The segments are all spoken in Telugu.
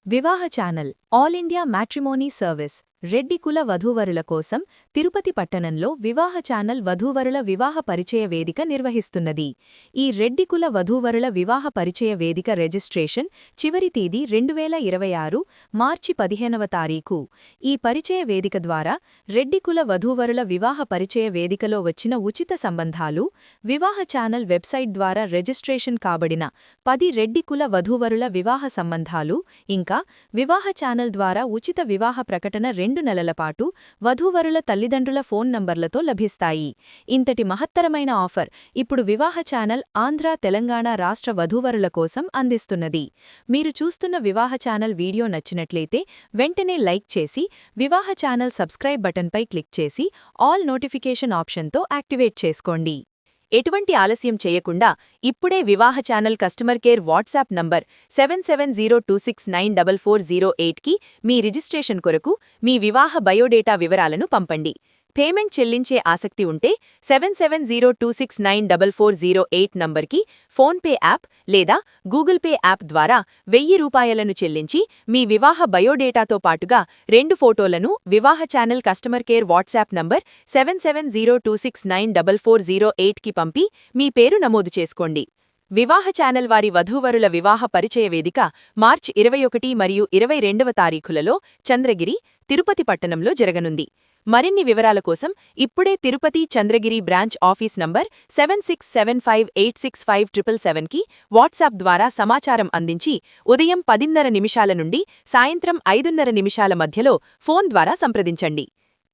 వివాహ channel all India matrimony service Reddy కుల వధూవరుల కోసం తిరుపతి పట్టణంలో వివాహ ఛానల్ వధూవరుల వివాహ పరిచయ వేదిక నిర్వహిస్తున్నది. ఈ రెడ్డి కుల వధూవరుల వివాహ పరిచయ వేదిక రిజిస్ట్రేషన్ చివరి తేదీ 2026 మార్చి 15వ తారీఖు. ఈ పరిచయ వేదిక ద్వారా రెడ్డి కుల వధూవరుల వివాహ పరిచయ వేదికలో వచ్చిన ఉచిత సంబంధాలు, వివాహ ఛానల్ వెబ్సైట్ ద్వారా రిజిస్ట్రేషన్ కాబడిన 10 రెడ్డి కుల వధూవరుల వివాహ సంబంధాలు, ఇంకా వివాహ ఛానల్ ద్వారా ఉచిత వివాహ ప్రకటన 2 నెలల పాటు వధూవరుల తల్లిదండ్రుల ఫోన్ నంబర్లతో లభిస్తాయి. ఇంతటి మహత్తరమైన ఆఫర్ ఇప్పుడు వివాహ ఛానల్ ఆంధ్ర తెలంగాణ రాష్ట్ర వధూవరుల కోసం అందిస్తున్నది. మీరు చూస్తున్న వివాహ ఛానల్ వీడియో నచ్చినట్లయితే వెంటనే లైక్ చేసి వివాహ ఛానల్ సబ్స్క్రైబ్ బటన్పై క్లిక్ చేసి ఆల్ నోటిఫికేషన్ ఆప్షన్తో యాక్టివేట్ చేసుకోండి. ఎటువంటి ఆలస్యం చేయకుండా ఇప్పుడే Vivaha channel customer care WhatsApp number 7702694408కి మీ రిజిస్ట్రేషన్ కొరకు మీ వివాహ బయోడేటా వివరాలను పంపండి. పేమెంట్ చెల్లించే ఆసక్తి ఉంటే 7702694408 నంబర్కి ఫోన్పే యాప్ లేదా గూగుల్ పే యాప్ ద్వారా ₹1000 చెల్లించి మీ వివాహ బయోడేటాతో పాటుగా 2 ఫోటోలను Vivaha channel customer care WhatsApp number 7702694408కి పంపి మీ పేరు నమోదు చేసుకోండి. వివాహ ఛానల్ వారి వధూవరుల వివాహ పరిచయ వేదిక మార్చి 21 మరియు 22వ తారీఖులలో చంద్రగిరి, తిరుపతి పట్టణంలో జరగనుంది. మరిన్ని వివరాల కోసం ఇప్పుడే Tirupati Chandragiri branch office number 7675865777కి వాట్సాప్ ద్వారా సమాచారం అందించి ఉదయం 10:30 నిమిషాల నుండి సాయంత్రం 5:30 నిమిషాల మధ్యలో ఫోన్ ద్వారా సంప్రదించండి.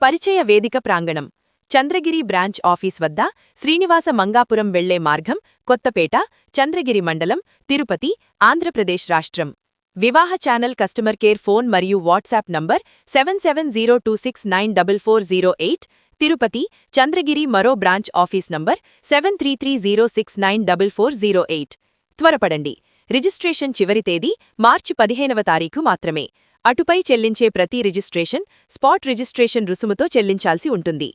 పరిచయ వేదిక ప్రాంగణం చంద్రగిరి బ్రాంచ్ ఆఫీస్ వద్ద శ్రీనివాస మంగాపురం వెళ్లే మార్గం, కొత్తపేట, చంద్రగిరి మండలం, తిరుపతి, ఆంధ్రప్రదేశ్ రాష్ట్రం. వివాహ ఛానల్ కస్టమర్ కేర్ ఫోన్ మరియు వాట్సాప్ నంబర్ 7702694408, తిరుపతి, చంద్రగిరి మరో బ్రాంచ్ ఆఫీస్ నంబర్ 7330694408. త్వరపడండి, రిజిస్ట్రేషన్ చివరి తేదీ మార్చి 15వ తారీఖు మాత్రమే. అటుపై చెల్లించే ప్రతి రిజిస్ట్రేషన్ స్పాట్ రిజిస్ట్రేషన్ రుసుముతో చెల్లించాల్సి ఉంటుంది.